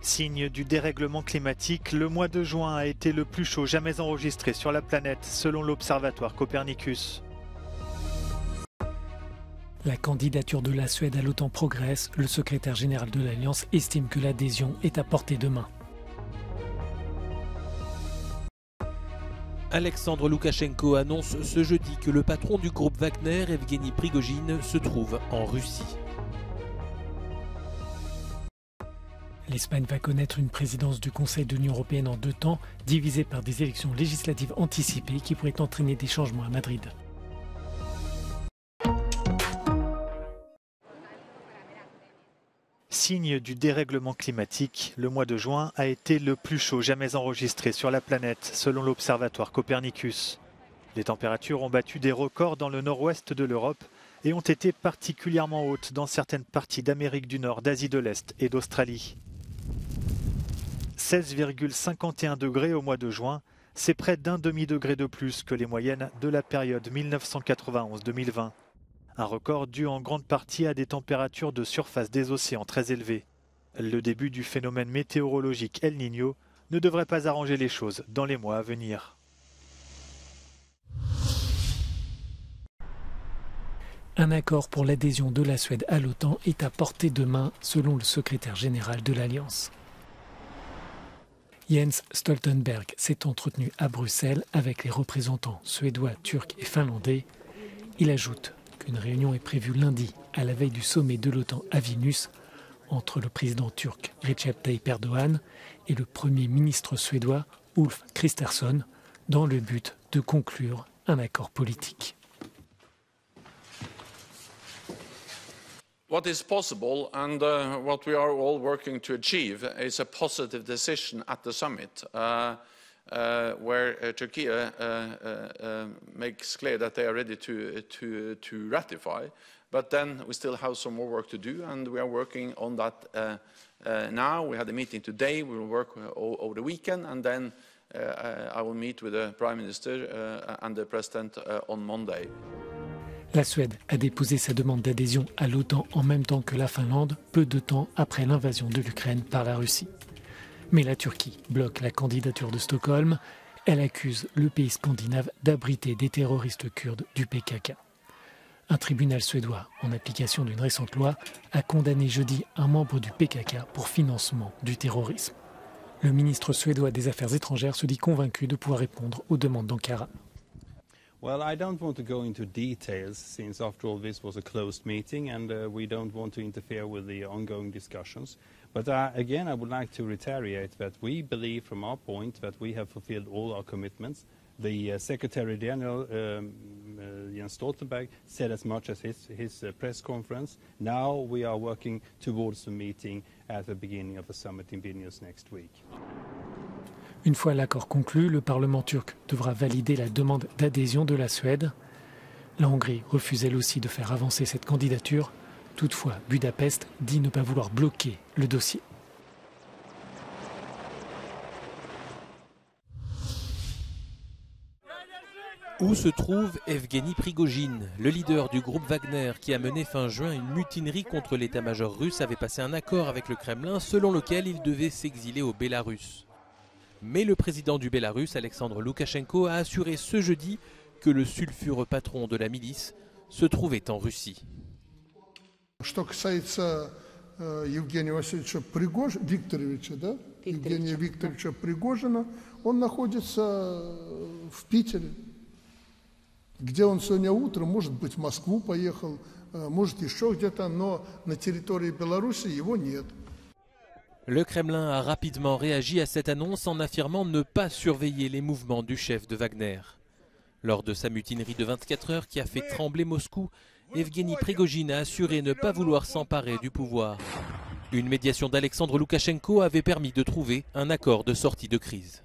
Signe du dérèglement climatique, le mois de juin a été le plus chaud jamais enregistré sur la planète, selon l'observatoire Copernicus. La candidature de la Suède à l'OTAN progresse. Le secrétaire général de l'Alliance estime que l'adhésion est à portée de main. Alexandre Loukachenko annonce ce jeudi que le patron du groupe Wagner, Evgeny Prigojine, se trouve en Russie. L'Espagne va connaître une présidence du Conseil de l'Union européenne en 2 temps, divisée par des élections législatives anticipées qui pourraient entraîner des changements à Madrid. Signe du dérèglement climatique, le mois de juin a été le plus chaud jamais enregistré sur la planète, selon l'observatoire Copernicus. Les températures ont battu des records dans le nord-ouest de l'Europe et ont été particulièrement hautes dans certaines parties d'Amérique du Nord, d'Asie de l'Est et d'Australie. 16,51 degrés au mois de juin, c'est près d'un demi-degré de plus que les moyennes de la période 1991-2020. Un record dû en grande partie à des températures de surface des océans très élevées. Le début du phénomène météorologique El Niño ne devrait pas arranger les choses dans les mois à venir. Un accord pour l'adhésion de la Suède à l'OTAN est à portée de main, selon le secrétaire général de l'Alliance. Jens Stoltenberg s'est entretenu à Bruxelles avec les représentants suédois, turcs et finlandais. Il ajoute qu'une réunion est prévue lundi, à la veille du sommet de l'OTAN à Vilnius, entre le président turc Recep Tayyip Erdogan et le Premier ministre suédois Ulf Kristersson, dans le but de conclure un accord politique. What is possible and what we are all working to achieve is a positive decision at the summit where Turkey makes clear that they are ready to ratify. But then we still have some more work to do, and we are working on that now. We had a meeting today. We will work over the weekend, and then I will meet with the Prime Minister and the President on Monday. La Suède a déposé sa demande d'adhésion à l'OTAN en même temps que la Finlande, peu de temps après l'invasion de l'Ukraine par la Russie. Mais la Turquie bloque la candidature de Stockholm. Elle accuse le pays scandinave d'abriter des terroristes kurdes du PKK. Un tribunal suédois, en application d'une récente loi, a condamné jeudi un membre du PKK pour financement du terrorisme. Le ministre suédois des Affaires étrangères se dit convaincu de pouvoir répondre aux demandes d'Ankara. Well, I don't want to go into details since, after all, this was a closed meeting and we don't want to interfere with the ongoing discussions. But again, I would like to reiterate that we believe from our point that we have fulfilled all our commitments. The Secretary General, Jens Stoltenberg, said as much as his press conference. Now we are working towards the meeting at the beginning of the summit in Vilnius next week. Une fois l'accord conclu, le Parlement turc devra valider la demande d'adhésion de la Suède. La Hongrie refuse elle aussi de faire avancer cette candidature. Toutefois, Budapest dit ne pas vouloir bloquer le dossier. Où se trouve Evgeny Prigojine? Le leader du groupe Wagner qui a mené fin juin une mutinerie contre l'état-major russe avait passé un accord avec le Kremlin selon lequel il devait s'exiler au Bélarus. Mais le président du Bélarus, Alexandre Loukachenko, a assuré ce jeudi que le sulfureux patron de la milice se trouvait en Russie. Что касается Евгения Васильевича Евгения Викторовича Пригожина, он находится в Питере, где он сегодня утром, может быть, в Москву поехал, может, еще где-то, но на территории Беларуси его нет. Le Kremlin a rapidement réagi à cette annonce en affirmant ne pas surveiller les mouvements du chef de Wagner. Lors de sa mutinerie de 24 heures qui a fait trembler Moscou, Evgeny Prigojine a assuré ne pas vouloir s'emparer du pouvoir. Une médiation d'Alexandre Loukachenko avait permis de trouver un accord de sortie de crise.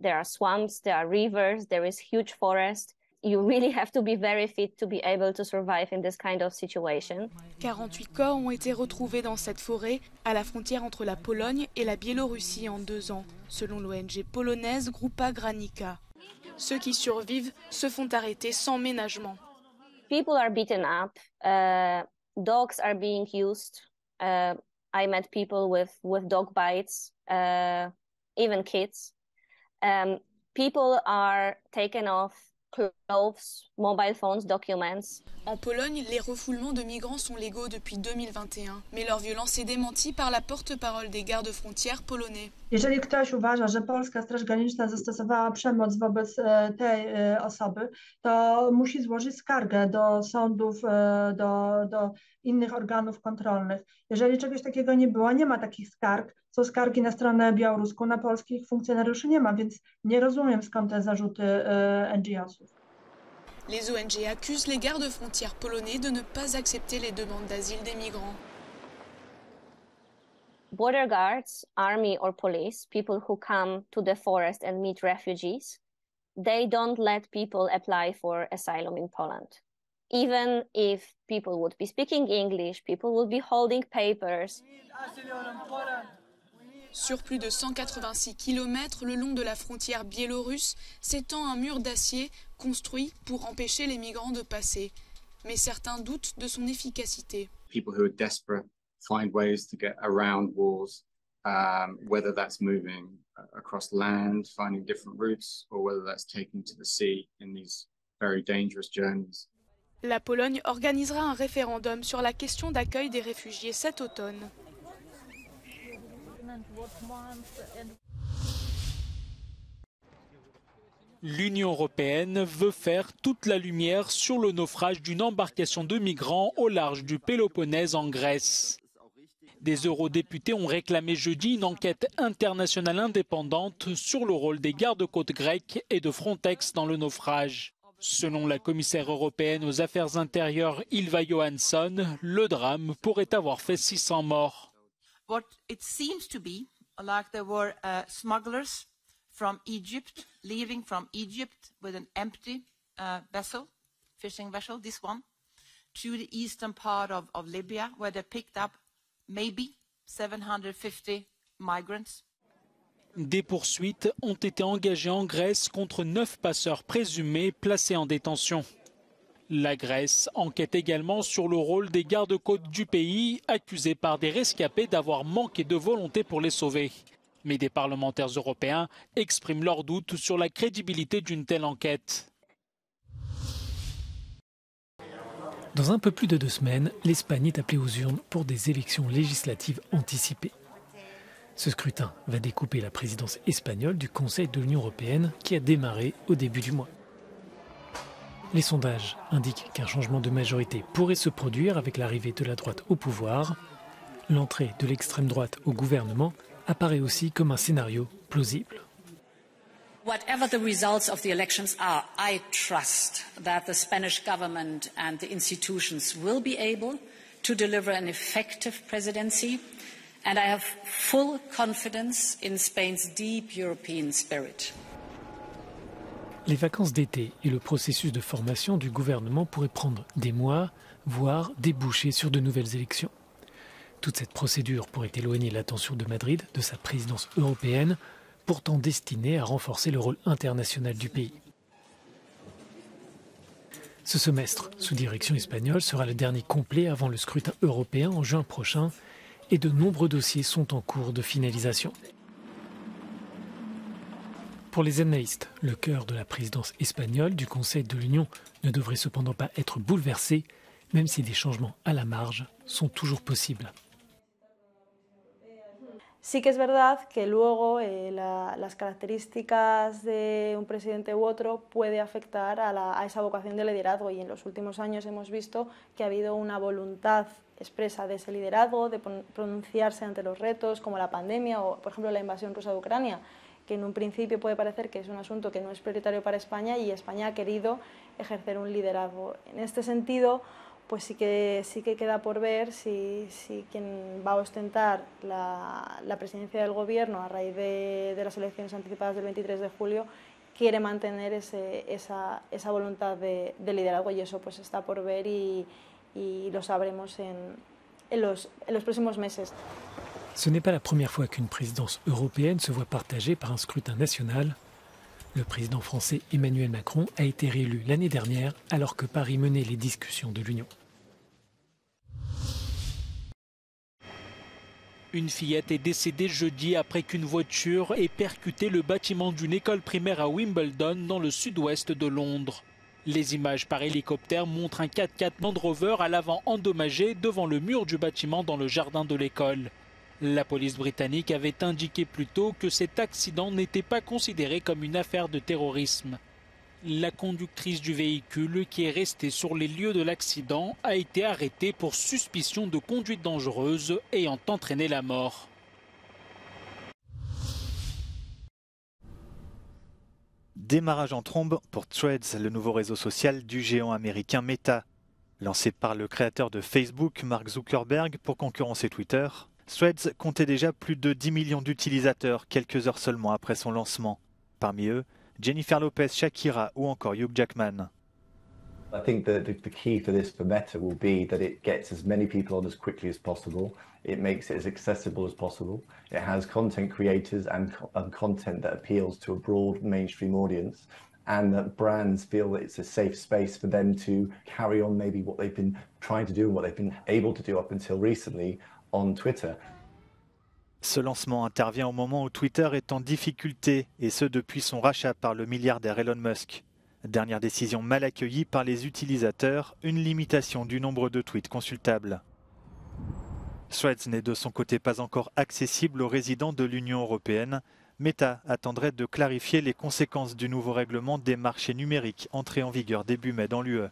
There are swamps, there are rivers, there is huge forest. You really have to be very fit to be able to survive in this kind of situation. 48 corps ont été retrouvés dans cette forêt à la frontière entre la Pologne et la Biélorussie en 2 ans, selon l'ONG polonaise Grupa Granica. Ceux qui survivent se font arrêter sans ménagement. People are beaten up. Dogs are being used. I met people with dog bites, even kids. People are taken off clothes, mobile phones, documents. En Pologne, les refoulements de migrants sont légaux depuis 2021, mais leur violence est démentie par la porte-parole des gardes-frontières polonais. Jeżeli ktoś uważa, że polska Straż Graniczna zastosowała przemoc wobec tej osoby, to musi złożyć skargę do sądów, do innych organów kontrolnych. Jeżeli czegoś takiego nie było, nie ma takich skarg, są skargi na stronę białoruską, na polskich funkcjonariuszy nie ma, więc nie rozumiem, skąd te zarzuty NGO-sów. Les ONG accusent les gardes-frontières polonais de ne pas accepter les demandes d'asile des migrants. Border guards, army or police, people who come to the forest and meet refugees, they don't let people apply for asylum in Poland. Even if people would be speaking English, people would be holding papers. Sur plus de 186 km le long de la frontière biélorusse s'étend un mur d'acier construit pour empêcher les migrants de passer. Mais certains doutent de son efficacité. People who are desperate find ways to get around walls, whether that's moving across land, finding different routes, or whether that's taking to the sea in these very dangerous journeys. La Pologne organisera un référendum sur la question d'accueil des réfugiés cet automne. L'Union européenne veut faire toute la lumière sur le naufrage d'une embarcation de migrants au large du Péloponnèse en Grèce. Des eurodéputés ont réclamé jeudi une enquête internationale indépendante sur le rôle des gardes-côtes grecs et de Frontex dans le naufrage. Selon la commissaire européenne aux affaires intérieures Ylva Johansson, le drame pourrait avoir fait 600 morts. What it seems to be, like there were smugglers from Egypt, leaving from Egypt with an empty vessel, fishing vessel, this one, to the eastern part of Libya, where they picked up maybe 750 migrants. Des poursuites ont été engagées en Grèce contre 9 passeurs présumés placés en détention. La Grèce enquête également sur le rôle des gardes-côtes du pays, accusés par des rescapés d'avoir manqué de volonté pour les sauver. Mais des parlementaires européens expriment leurs doutes sur la crédibilité d'une telle enquête. Dans un peu plus de 2 semaines, l'Espagne est appelée aux urnes pour des élections législatives anticipées. Ce scrutin va découper la présidence espagnole du Conseil de l'Union européenne qui a démarré au début du mois. Les sondages indiquent qu'un changement de majorité pourrait se produire avec l'arrivée de la droite au pouvoir. L'entrée de l'extrême droite au gouvernement apparaît aussi comme un scénario plausible. Whatever the results of the elections are, I trust that the Spanish government and the institutions will be able to deliver an effective presidency, and I have full confidence in Spain's deep European spirit. Les vacances d'été et le processus de formation du gouvernement pourraient prendre des mois, voire déboucher sur de nouvelles élections. Toute cette procédure pourrait éloigner l'attention de Madrid de sa présidence européenne, pourtant destinée à renforcer le rôle international du pays. Ce semestre, sous direction espagnole, sera le dernier complet avant le scrutin européen en juin prochain et de nombreux dossiers sont en cours de finalisation. Pour les analystes, le cœur de la présidence espagnole du Conseil de l'Union ne devrait cependant pas être bouleversé, même si des changements à la marge sont toujours possibles. Sí que es verdad que luego las características de un presidente u otro puede afectar a esa vocación de liderazgo, y en los últimos años hemos visto que ha habido una voluntad expresa de ese liderazgo, de pronunciarse ante los retos como la pandemia o, por ejemplo, la invasión rusa de Ucrania, que en un principio puede parecer que es un asunto que no es prioritario para España, y España ha querido ejercer un liderazgo. En este sentido, pues sí que queda por ver si quien va a ostentar la presidencia del gobierno a raíz de las elecciones anticipadas del 23 de julio quiere mantener esa voluntad de liderazgo, y eso pues está por ver y lo sabremos en los próximos meses. Ce n'est pas la première fois qu'une présidence européenne se voit partagée par un scrutin national. Le président français Emmanuel Macron a été réélu l'année dernière alors que Paris menait les discussions de l'Union. Une fillette est décédée jeudi après qu'une voiture ait percuté le bâtiment d'une école primaire à Wimbledon, dans le sud-ouest de Londres. Les images par hélicoptère montrent un 4x4 Land Rover à l'avant endommagé devant le mur du bâtiment dans le jardin de l'école. La police britannique avait indiqué plus tôt que cet accident n'était pas considéré comme une affaire de terrorisme. La conductrice du véhicule, qui est restée sur les lieux de l'accident, a été arrêtée pour suspicion de conduite dangereuse ayant entraîné la mort. Démarrage en trombe pour Threads, le nouveau réseau social du géant américain Meta. Lancé par le créateur de Facebook, Mark Zuckerberg, pour concurrencer Twitter, Threads comptait déjà plus de 10 millions d'utilisateurs quelques heures seulement après son lancement. Parmi eux, Jennifer Lopez, Shakira ou encore Hugh Jackman. I think the key for this for Meta will be that it gets as many people on as quickly as possible. It makes it as accessible as possible. It has content creators and content that appeals to a broad mainstream audience, and that brands feel that it's a safe space for them to carry on maybe what they've been trying to do and what they've been able to do up until recently on Twitter. Ce lancement intervient au moment où Twitter est en difficulté, et ce depuis son rachat par le milliardaire Elon Musk. Dernière décision mal accueillie par les utilisateurs, une limitation du nombre de tweets consultables. Threads n'est de son côté pas encore accessible aux résidents de l'Union européenne. Meta attendrait de clarifier les conséquences du nouveau règlement des marchés numériques entré en vigueur début mai dans l'UE.